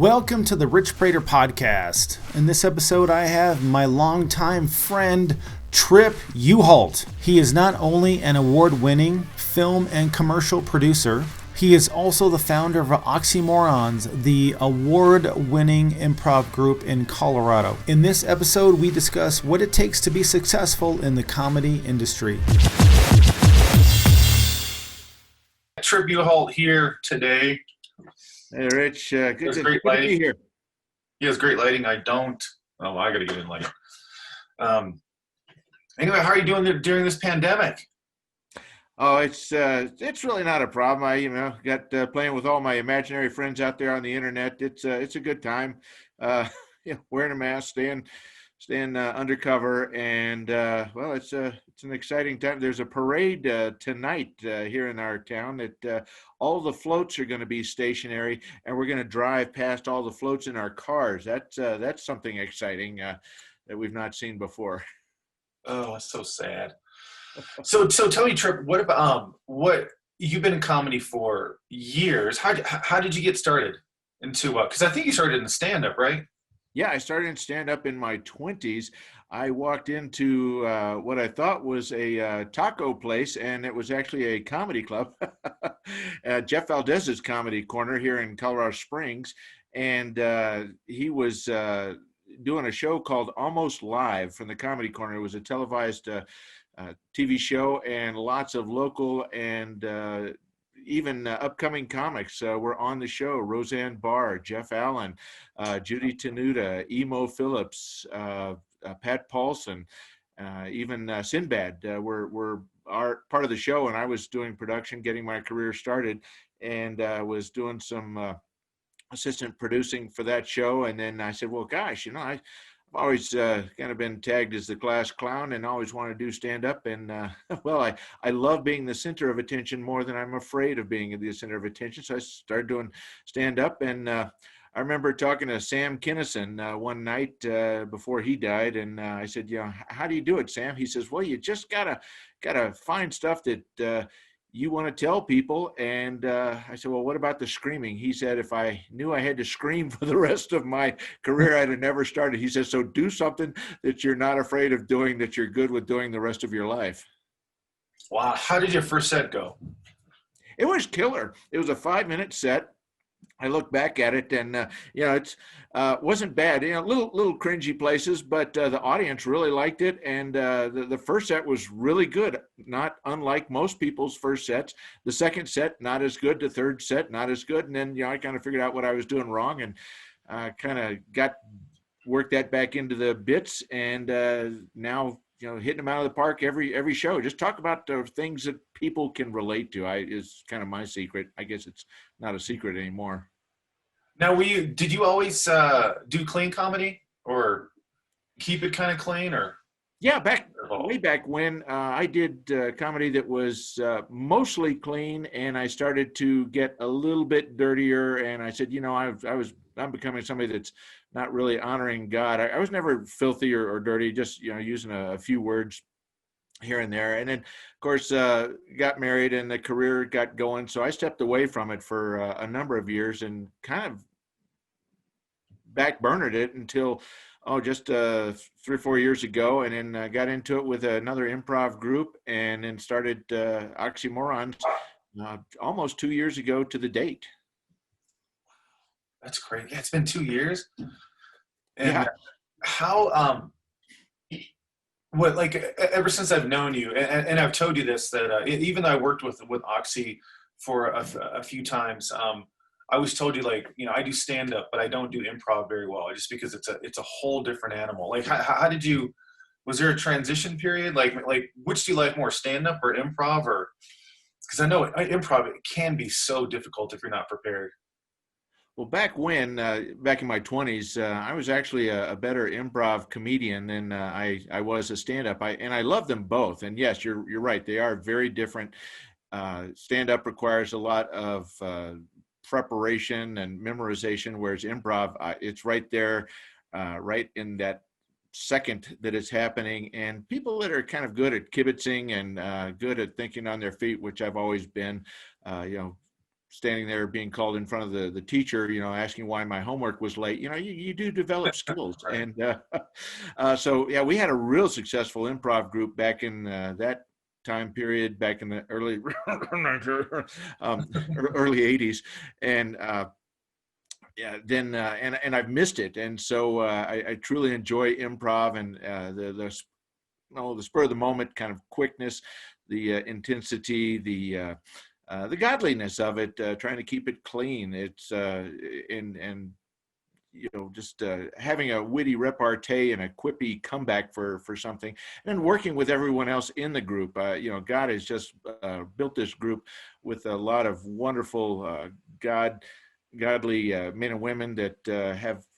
Welcome to the Rich Praytor podcast. In this episode, I have my longtime friend, Trip Uhalt. He is not only an award-winning film and commercial producer, he is also the founder of Oxymorons, the award-winning improv group in Colorado. In this episode, we discuss what it takes to be successful in the comedy industry. Trip Uhalt here today. Hey, Rich. Good to be here. He has great lighting. I don't. Oh, I got to get in light. Anyway, how are you doing during this pandemic? Oh, it's really not a problem. I got playing with all my imaginary friends out there on the internet. It's a good time. Wearing a mask, staying undercover, and well, it's an exciting time. There's a parade tonight here in our town that all the floats are going to be stationary, and we're going to drive past all the floats in our cars. That's something exciting that we've not seen before. Oh, that's so sad. So tell me, Trip, what you've been in comedy for years? How did you get started into because I think you started in stand-up, right? Yeah, I started in stand-up in my 20s. I walked into what I thought was a taco place, and it was actually a comedy club, Jeff Valdez's Comedy Corner here in Colorado Springs. And he was doing a show called Almost Live from the Comedy Corner. It was a televised TV show, and lots of local and even upcoming comics were on the show. Roseanne Barr, Jeff Allen, Judy Tenuta, Emo Phillips, Pat Paulson, even Sinbad were part of the show, and I was doing production, getting my career started, and was doing some assistant producing for that show. And then I said, well, gosh, I've always kind of been tagged as the class clown and always wanted to do stand-up. And, well, I love being the center of attention more than I'm afraid of being the center of attention. So I started doing stand-up. And I remember talking to Sam Kinison one night before he died. And I said, how do you do it, Sam? He says, well, you just gotta find stuff that you want to tell people. And I said, well, what about the screaming? He said, if I knew I had to scream for the rest of my career, I'd have never started. He says, so do something that you're not afraid of doing, that you're good with doing the rest of your life. Wow. How did your first set go? It was killer. It was a 5-minute set. I look back at it, and it's wasn't bad. Little cringy places, but the audience really liked it. And the first set was really good, not unlike most people's first sets. The second set, not as good. The third set, not as good. And then I kind of figured out what I was doing wrong, and kind of worked that back into the bits. And now hitting them out of the park every show. Just talk about the things that people can relate to. Is kind of my secret. I guess it's not a secret anymore. Now, did you always do clean comedy, or keep it kind of clean, or? Yeah, way back when I did comedy that was mostly clean, and I started to get a little bit dirtier. And I said, I'm becoming somebody that's not really honoring God. I was never filthy or dirty, just using a few words here and there. And then, of course, got married and the career got going. So I stepped away from it for a number of years and kind of backburnered it until, just 3 or 4 years ago. And then got into it with another improv group, and then started Oxymorons almost 2 years ago to the date. That's great. Yeah, it's been 2 years. And yeah. How, ever since I've known you, and I've told you this, that even though I worked with Oxy for a few times, I always told you, I do stand up, but I don't do improv very well, just because it's a whole different animal. Like, how did you? Was there a transition period? Like which do you like more, stand up or improv? Or because I know improv, it can be so difficult if you're not prepared. Well, back in my 20s, I was actually a better improv comedian than I was a stand-up. And I love them both. And yes, you're right. They are very different. Stand-up requires a lot of preparation and memorization, whereas improv, it's right there, right in that second that it's happening. And people that are kind of good at kibitzing and good at thinking on their feet, which I've always been, standing there being called in front of the teacher, asking why my homework was late. You do develop skills. Right. And so, yeah, we had a real successful improv group back in that time period, back in the early early 80s. And yeah, then and I've missed it. And so I truly enjoy improv and the spur of the moment kind of quickness, the intensity, the godliness of it, trying to keep it clean. It's and just having a witty repartee and a quippy comeback for something, and then working with everyone else in the group. God has just built this group with a lot of wonderful godly men and women that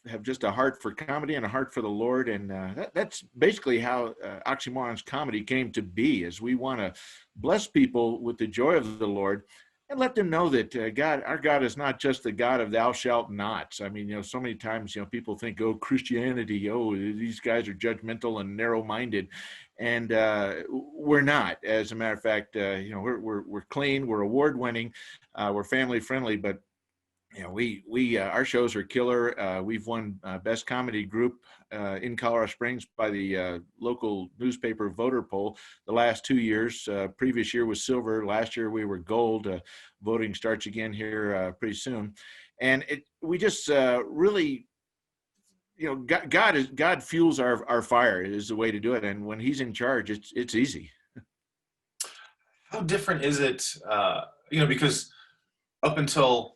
have just a heart for comedy and a heart for the Lord. And that's basically how Oxymoron's comedy came to be, is we want to bless people with the joy of the Lord and let them know that our God is not just the God of thou shalt nots. I mean, so many times, people think, oh, Christianity, oh, these guys are judgmental and narrow-minded. And we're not. As a matter of fact, we're clean, we're award-winning, we're family-friendly, but we our shows are killer. We've won best comedy group in Colorado Springs by the local newspaper voter poll the last 2 years. Previous year was silver. Last year we were gold. Voting starts again here pretty soon, and we just really. God fuels our fire is the way to do it, and when He's in charge, it's easy. How different is it? Because up until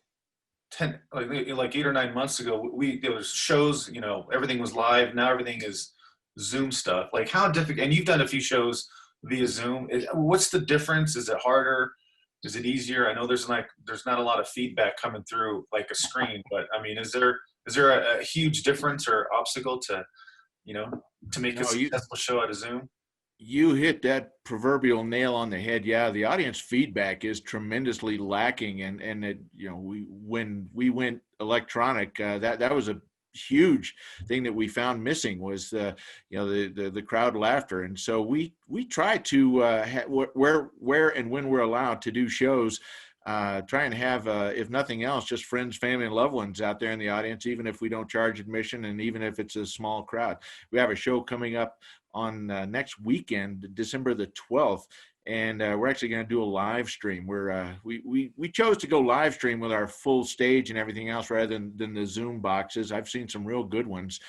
10 like 8 or 9 months ago, there was shows, everything was live. Now everything is Zoom stuff. Like, how difficult, and you've done a few shows via Zoom. What's the difference? Is it harder? Is it easier? I know there's not a lot of feedback coming through like a screen, but I mean, is there a huge difference or obstacle to make a No, successful show out of Zoom? you hit that proverbial nail on the head. Yeah, the audience feedback is tremendously lacking, and when we went electronic, that was a huge thing that we found missing was the crowd laughter. And so we try to where and when we're allowed to do shows, try and have if nothing else, just friends, family, and loved ones out there in the audience, even if we don't charge admission and even if it's a small crowd. We have a show coming up on next weekend, December the 12th, and we're actually going to do a live stream. We chose to go live stream with our full stage and everything else rather than the Zoom boxes. I've seen some real good ones,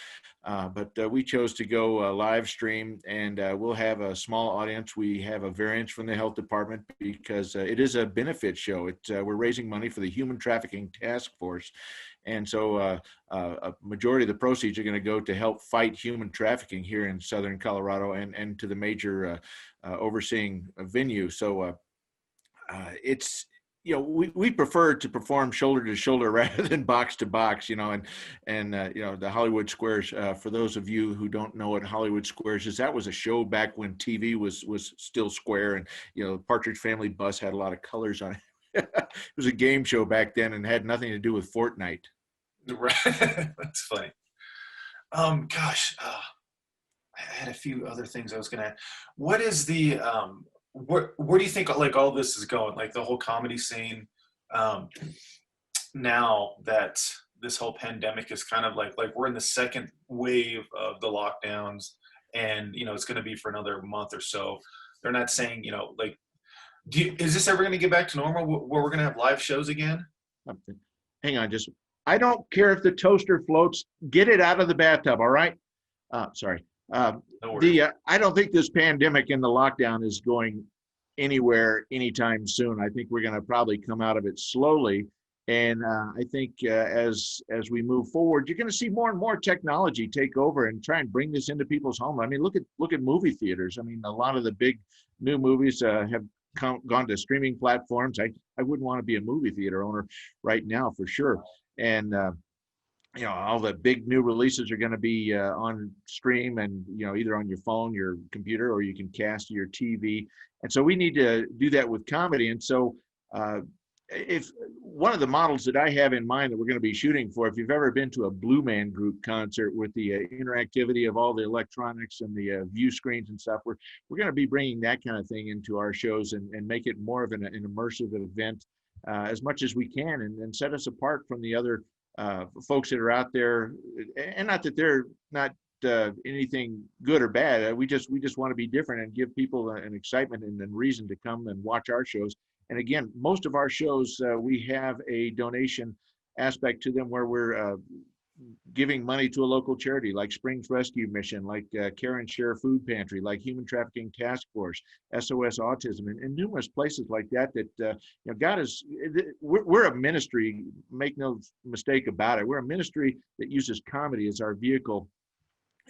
but we chose to go live stream, and we'll have a small audience. We have a variance from the health department because it is a benefit show. We're raising money for the Human Trafficking Task Force. And so a majority of the proceeds are going to go to help fight human trafficking here in Southern Colorado and to the major overseeing venue. So it's, we prefer to perform shoulder to shoulder rather than box to box, and the Hollywood Squares, for those of you who don't know what Hollywood Squares is, that was a show back when TV was still square, and, the Partridge Family Bus had a lot of colors on it. It was a game show back then and had nothing to do with Fortnite. Right. That's funny. Gosh, I had a few other things I was gonna. What is the where do you think like all this is going? Like the whole comedy scene, now that this whole pandemic is kind of like we're in the second wave of the lockdowns, and it's going to be for another month or so. They're not saying like. Is this ever going to get back to normal where we're going to have live shows again? Hang on, I don't care if the toaster floats. Get it out of the bathtub, all right? Sorry. No worries. I don't think this pandemic and the lockdown is going anywhere anytime soon. I think we're going to probably come out of it slowly. And I think as we move forward, you're going to see more and more technology take over and try and bring this into people's home. I mean, look at movie theaters. I mean, a lot of the big new movies have gone to streaming platforms. I wouldn't want to be a movie theater owner right now for sure. And all the big new releases are going to be on stream and either on your phone, your computer, or you can cast to your TV. And so we need to do that with comedy. And so if one of the models that I have in mind that we're going to be shooting for, if you've ever been to a Blue Man Group concert with the interactivity of all the electronics and the view screens and stuff, we're going to be bringing that kind of thing into our shows and make it more of an immersive event as much as we can, and set us apart from the other folks that are out there. And not that they're not anything good or bad. We just want to be different and give people an excitement and reason to come and watch our shows. And again, most of our shows, we have a donation aspect to them where we're giving money to a local charity like Springs Rescue Mission, like Care and Share Food Pantry, like Human Trafficking Task Force, SOS Autism, and numerous places like that. God is, we're a ministry, make no mistake about it. We're a ministry that uses comedy as our vehicle.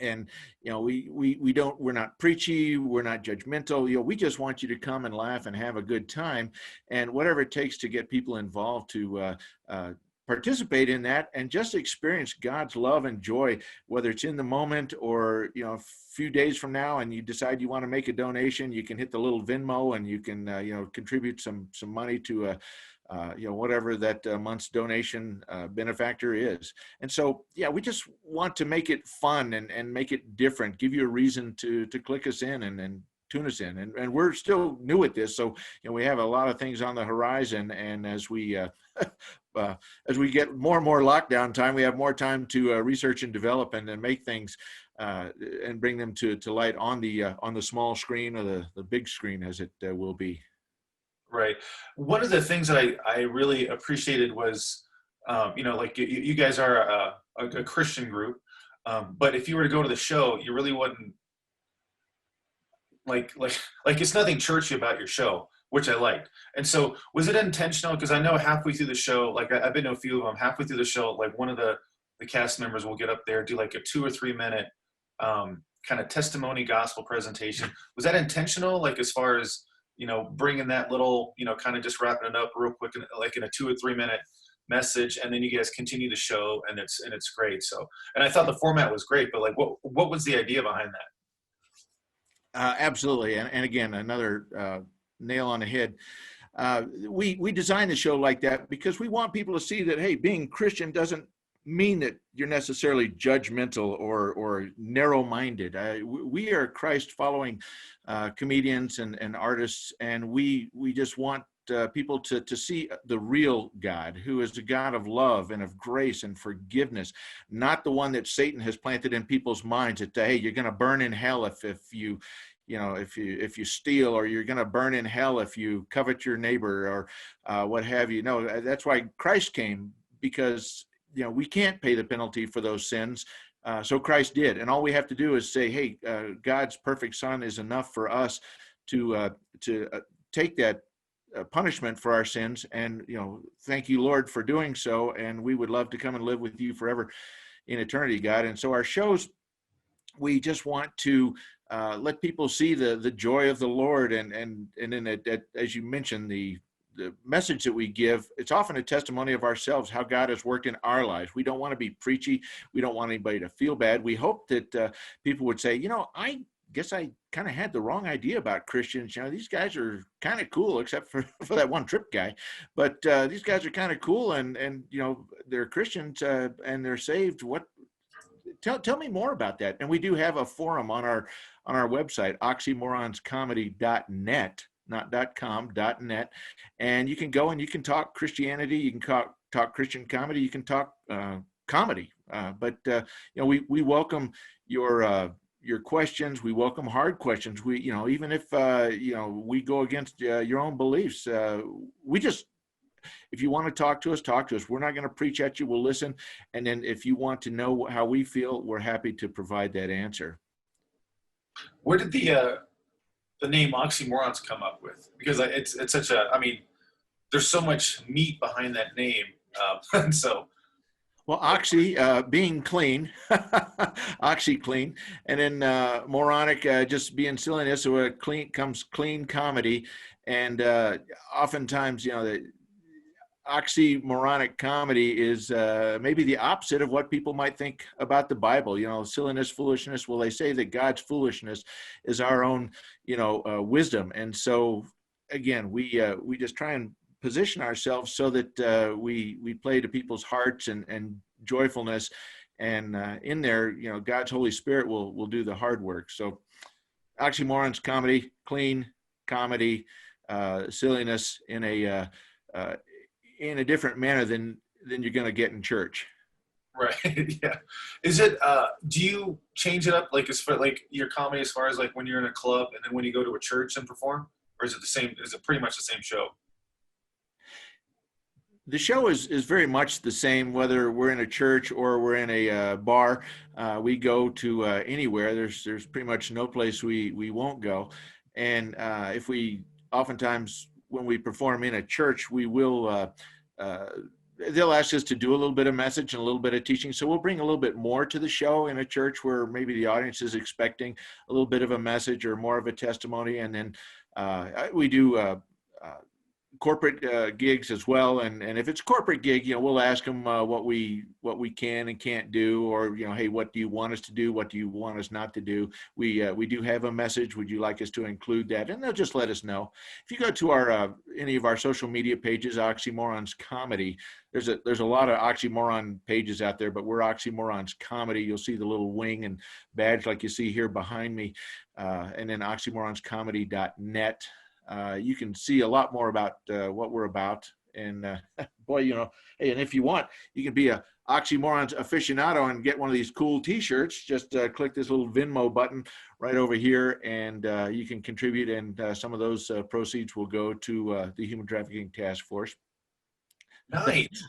And we're not preachy, we're not judgmental. We just want you to come and laugh and have a good time, and whatever it takes to get people involved to participate in that and just experience God's love and joy, whether it's in the moment or a few days from now, and you decide you want to make a donation. You can hit the little Venmo and you can contribute some money to whatever that month's donation benefactor is. And so, we just want to make it fun and make it different, give you a reason to click us in and tune us in. And we're still new at this. So, we have a lot of things on the horizon. And as we get more and more lockdown time, we have more time to research and develop and then make things and bring them to light on the small screen or the big screen as it will be. Right. One of the things that I really appreciated was, like you guys are a Christian group, but if you were to go to the show, you really wouldn't like it's nothing churchy about your show, which I liked. And so was it intentional? Because I know halfway through the show, like I've been to a few of them, halfway through the show, like one of the cast members will get up there, do like a 2 or 3 minute kind of testimony gospel presentation. Was that intentional? Like as far as, bringing that little, kind of just wrapping it up real quick, like in a 2 or 3 minute message, and then you guys continue the show, and it's great. So, and I thought the format was great, but like, what was the idea behind that? Absolutely, and again, another nail on the head. We designed the show like that because we want people to see that, hey, being Christian doesn't mean that you're necessarily judgmental or narrow-minded. We are Christ-following comedians and artists, and we just want people to see the real God, who is a God of love and of grace and forgiveness, not the one that Satan has planted in people's minds that, hey, you're going to burn in hell if you steal, or you're going to burn in hell if you covet your neighbor, or what have you. No, that's why Christ came, because we can't pay the penalty for those sins. So Christ did. And all we have to do is say, hey, God's perfect Son is enough for us to take that punishment for our sins. And, thank you, Lord, for doing so. And we would love to come and live with you forever in eternity, God. And so our shows, we just want to let people see the joy of the Lord. And then as you mentioned, the message that we give, it's often a testimony of ourselves, how God has worked in our lives. We don't want to be preachy. We don't want anybody to feel bad. We hope that people would say, I guess I kind of had the wrong idea about Christians. These guys are kind of cool, except for that one Trip guy. But these guys are kind of cool, and they're Christians and they're saved. Tell me more about that. And we do have a forum on our website, oxymoronscomedy.net. not .com, .net. And you can go and you can talk Christianity, you can talk Christian comedy, you can talk comedy. But we welcome your questions. We welcome hard questions. We, even if, we go against your own beliefs, if you want to talk to us, talk to us. We're not going to preach at you. We'll listen. And then if you want to know how we feel, we're happy to provide that answer. Where did the name Oxymorons come up with? Because it's such there's so much meat behind that name. And so. Well, oxy, being clean, oxy clean, and then moronic, just being silliness. So comes clean comedy. And oftentimes, the oxymoronic comedy is maybe the opposite of what people might think about the Bible. Silliness, foolishness. Well, they say that God's foolishness is our own, wisdom. And so, again, we just try and position ourselves so that we play to people's hearts and joyfulness. And in there, God's Holy Spirit will do the hard work. So, oxymorons comedy, clean comedy, silliness in in a different manner than you're going to get in church. Right. Yeah. Is it, do you change it up like as for like your comedy as far as like when you're in a club and then when you go to a church and perform? Or is it the same? Is it pretty much the same show? The show is very much the same, whether we're in a church or we're in a bar. We go to anywhere. There's pretty much no place we won't go. And if we oftentimes when we perform in a church, we will. Uh, they'll ask us to do a little bit of message and a little bit of teaching. So we'll bring a little bit more to the show in a church where maybe the audience is expecting a little bit of a message or more of a testimony. And then we do corporate gigs as well, and if it's a corporate gig, we'll ask them what we can and can't do, or hey, what do you want us to do, what do you want us not to do. We do have a message, would you like us to include that? And they'll just let us know. If you go to our any of our social media pages, Oxymorons Comedy, there's a lot of oxymoron pages out there, but we're Oxymorons Comedy. You'll see the little wing and badge like you see here behind me, and then oxymoronscomedy.net. You can see a lot more about what we're about. And boy, hey, and if you want, you can be a Oxymorons aficionado and get one of these cool t-shirts. Just click this little Venmo button right over here, and you can contribute, and some of those proceeds will go to the Human Trafficking Task Force. Nice.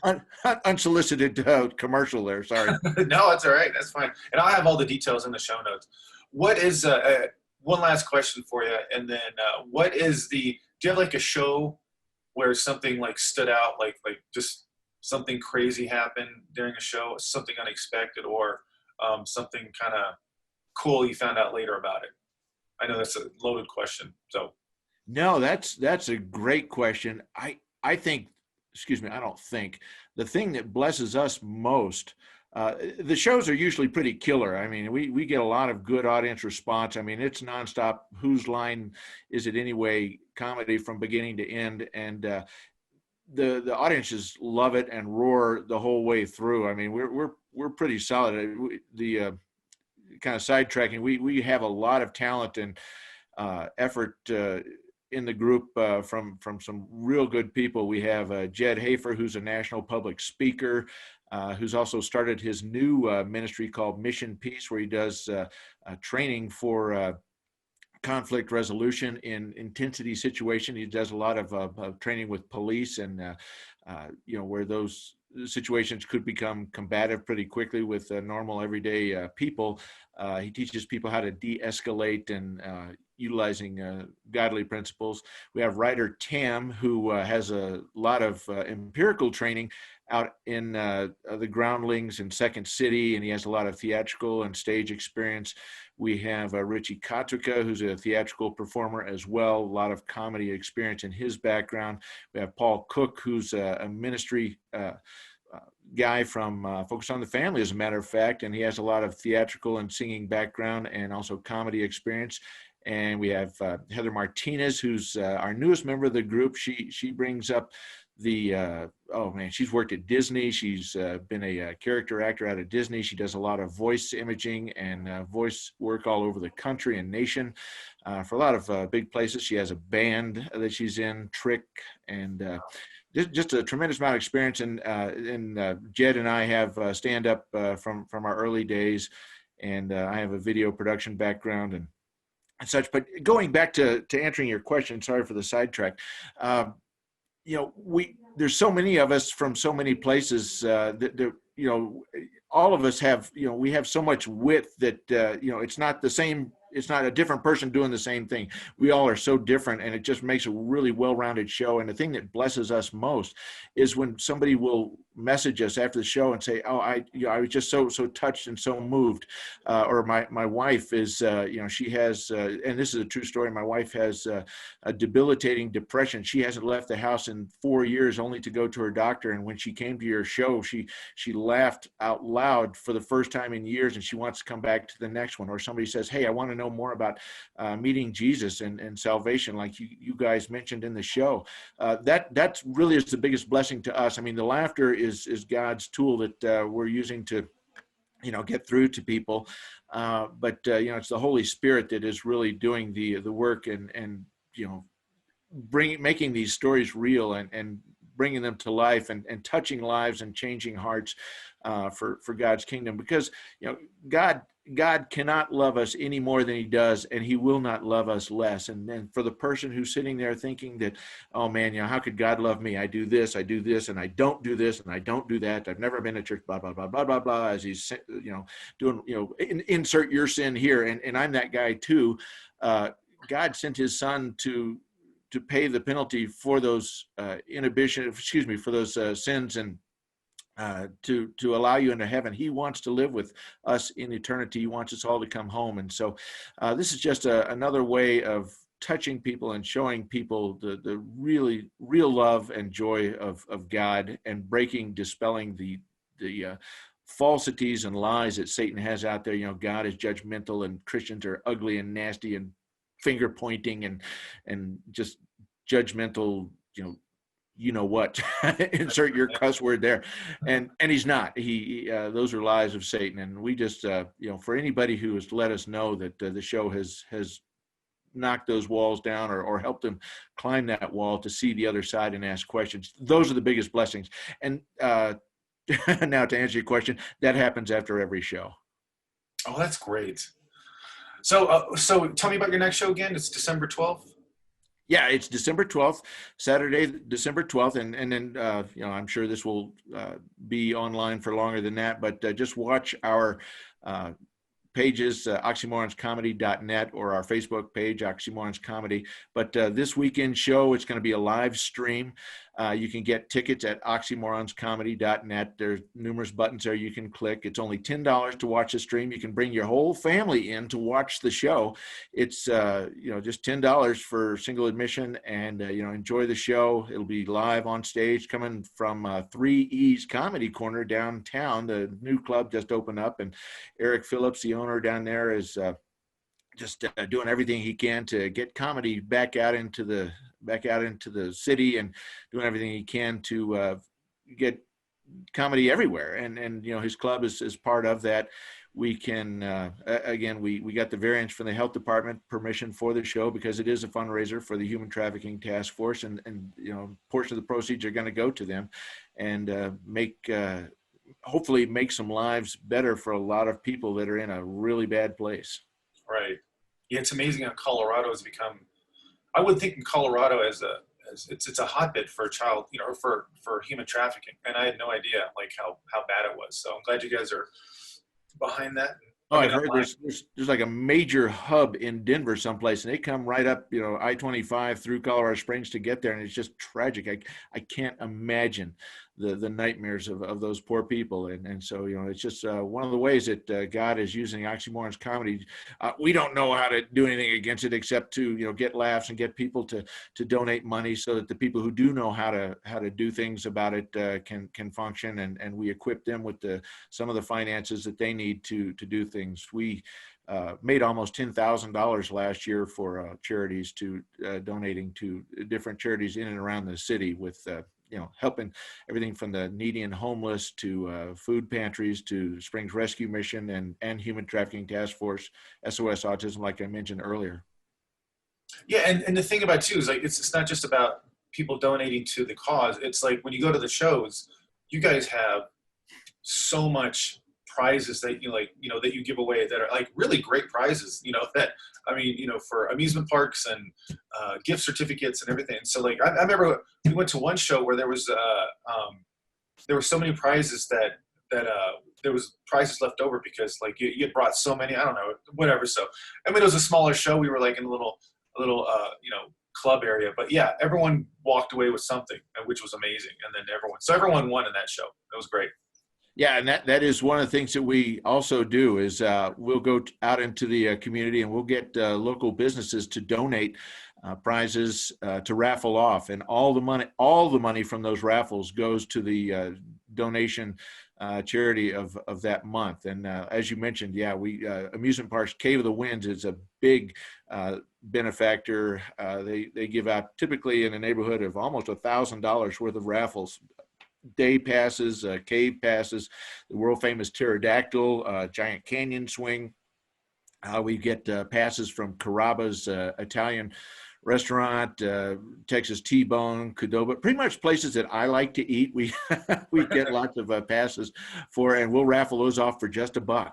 Unsolicited commercial there, sorry. No, that's all right. That's fine. And I'll have all the details in the show notes. What is one last question for you, and then do you have like a show where something like stood out, like just something crazy happened during a show, something unexpected, or something kind of cool you found out later about it? I know that's a loaded question. So No, that's a great question. I think, excuse me, I don't think the thing that blesses us most, the shows are usually pretty killer. I mean, we get a lot of good audience response. I mean, it's nonstop. Whose line is it anyway? Comedy from beginning to end, and the audiences love it and roar the whole way through. I mean, we're pretty solid. The kind of sidetracking, we have a lot of talent and effort in the group from some real good people. We have Jed Hafer, who's a national public speaker, who's also started his new ministry called Mission Peace, where he does training for conflict resolution in intensity situation. He does a lot of training with police, and where those situations could become combative pretty quickly with normal everyday people. He teaches people how to de-escalate and utilizing godly principles. We have writer Tam, who has a lot of empirical training out in the groundlings in Second City, and he has a lot of theatrical and stage experience. We have Richie Katwika, who's a theatrical performer as well, a lot of comedy experience in his background. We have Paul Cook, who's a ministry guy from Focus on the Family, as a matter of fact, and he has a lot of theatrical and singing background and also comedy experience. And we have Heather Martinez, who's our newest member of the group. She brings up the she's worked at Disney. She's been a character actor out of Disney. She does a lot of voice imaging and voice work all over the country and nation for a lot of big places. She has a band that she's in, Trick, and just a tremendous amount of experience. And Jed and I have stand up from our early days, and I have a video production background and such. But going back to answering your question, sorry for the sidetrack. There's so many of us from so many places that all of us have, we have so much width that, it's not the same. It's not a different person doing the same thing. We all are so different, and it just makes a really well-rounded show. And the thing that blesses us most is when somebody will message us after the show and say, "Oh, I was just so touched and so moved," or my wife is, she has, and this is a true story. My wife has a debilitating depression. She hasn't left the house in 4 years, only to go to her doctor. And when she came to your show, she laughed out loud for the first time in years, and she wants to come back to the next one. Or somebody says, "Hey, I want to know more about meeting Jesus and salvation," like you guys mentioned in the show. That really is the biggest blessing to us. I mean, the laughter is God's tool that we're using to get through to people, but it's the Holy Spirit that is really doing the work and making these stories real and bringing them to life and touching lives and changing hearts for God's kingdom. Because God cannot love us any more than he does, and he will not love us less. And then for the person who's sitting there thinking that, oh man, how could God love me? I do this, and I don't do this, and I don't do that. I've never been to church, blah, blah, blah, blah, blah, blah, as he's, doing, insert your sin here. And I'm that guy too. God sent his son to pay the penalty for those for those sins, and to allow you into heaven. He wants to live with us in eternity. He wants us all to come home. And so this is just another way of touching people and showing people the really real love and joy of God, and dispelling the falsities and lies that Satan has out there. God is judgmental, and Christians are ugly and nasty and finger pointing and just judgmental, what, insert your cuss word there. And he's not. Those are lies of Satan. And we just, for anybody who has let us know that the show has knocked those walls down, or helped them climb that wall to see the other side and ask questions, those are the biggest blessings. And now to answer your question, that happens after every show. Oh, that's great. So tell me about your next show again. It's December 12th. Yeah, it's December 12th, Saturday, December 12th. And then, I'm sure this will be online for longer than that, but just watch our pages, oxymoronscomedy.net, or our Facebook page, Oxymorons Comedy. But this weekend show, it's going to be a live stream. You can get tickets at oxymoronscomedy.net. There's numerous buttons there you can click. It's only $10 to watch the stream. You can bring your whole family in to watch the show. It's just $10 for single admission, and enjoy the show. It'll be live on stage, coming from 3E's Comedy Corner downtown. The new club just opened up, and Eric Phillips, the owner down there, is just doing everything he can to get comedy back out into the city, and doing everything he can to get comedy everywhere. And his club is part of that. We can again, we got the variance from the health department permission for the show, because it is a fundraiser for the Human Trafficking Task Force, and portion of the proceeds are going to go to them, and hopefully make some lives better for a lot of people that are in a really bad place. Right. Yeah, it's amazing how Colorado has become. I would think in Colorado as it's a hotbed for child, for human trafficking, and I had no idea how bad it was. So I'm glad you guys are behind that. Oh, I've heard there's like a major hub in Denver someplace, and they come right up, I-25 through Colorado Springs to get there, and it's just tragic. I can't imagine the nightmares of those poor people. And so, it's just one of the ways that God is using Oxymorons Comedy. We don't know how to do anything against it, except to, get laughs and get people to donate money, so that the people who do know how to do things about it can function, and we equip them with some of the finances that they need to do things. We made almost $10,000 last year for charities, donating to different charities in and around the city, with helping everything from the needy and homeless to food pantries to Springs Rescue Mission and Human Trafficking Task Force, SOS Autism, like I mentioned earlier. Yeah, and the thing about it too is it's not just about people donating to the cause. It's like when you go to the shows, you guys have so much prizes that that you give away, that are really great prizes, for amusement parks and gift certificates and everything. And so I remember we went to one show where there was so many prizes that there was prizes left over, because you had brought so many, I don't know, whatever. So it was a smaller show. We were in a little club area, but yeah, everyone walked away with something, which was amazing. And then everyone won in that show. It was great. Yeah, and that is one of the things that we also do is we'll go out into the community, and we'll get local businesses to donate prizes to raffle off, and all the money from those raffles goes to the donation charity of that month. And as you mentioned, we amusement parks, Cave of the Winds is a big benefactor. They give out typically in a neighborhood of almost $1,000 worth of raffles. Day passes, cave passes, the world famous pterodactyl, giant canyon swing. We get passes from Carrabba's Italian restaurant, Texas T-Bone, Qdoba, pretty much places that I like to eat. We we get lots of passes for, and we'll raffle those off for just $1.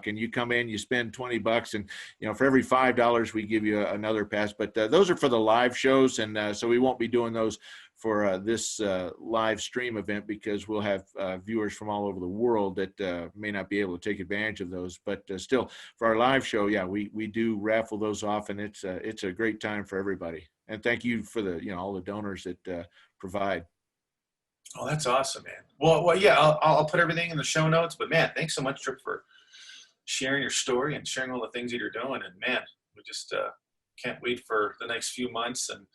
And you come in, you spend $20, and for every $5 we give you another pass. But those are for the live shows, and so we won't be doing those for this live stream event, because we'll have viewers from all over the world that may not be able to take advantage of those. But still, for our live show, yeah, we do raffle those off, and it's a great time for everybody. And thank you for the all the donors that provide. Oh, that's awesome, man. Well, yeah, I'll put everything in the show notes. But man, thanks so much, Trip, for sharing your story and sharing all the things that you're doing. And man, we just can't wait for the next few months, and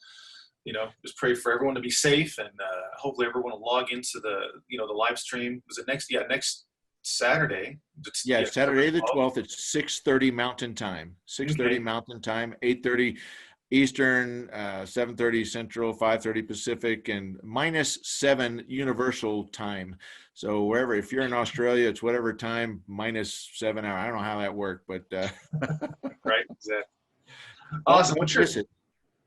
just pray for everyone to be safe, and hopefully everyone will log into the the live stream. Was it next Saturday? Saturday the 12th. It's 6:30 Mountain Time. 6:30 Mountain Time, 8:30 Eastern, 7:30 Central, 5:30 Pacific, and -7 Universal Time. So wherever, if you're in Australia, it's whatever time -7 hours. I don't know how that worked, but right, exactly. Awesome. Don't miss it.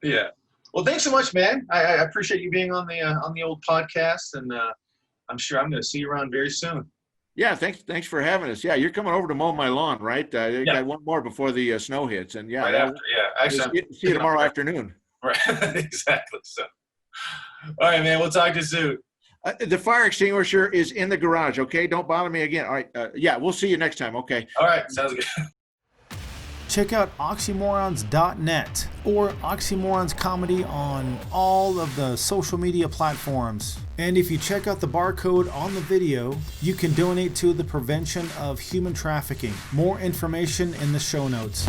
Yeah. Well, thanks so much, man. I appreciate you being on the old podcast, and I'm sure I'm going to see you around very soon. Yeah, thanks for having us. Yeah, you're coming over to mow my lawn, right? I got one more before the snow hits, and right after, actually, see you tomorrow afternoon. Right, exactly. So, all right, man. We'll talk to you soon. The fire extinguisher is in the garage. Okay, don't bother me again. All right. We'll see you next time. Okay. All right, sounds good. Check out oxymorons.net or Oxymorons Comedy on all of the social media platforms. And if you check out the barcode on the video, you can donate to the prevention of human trafficking. More information in the show notes.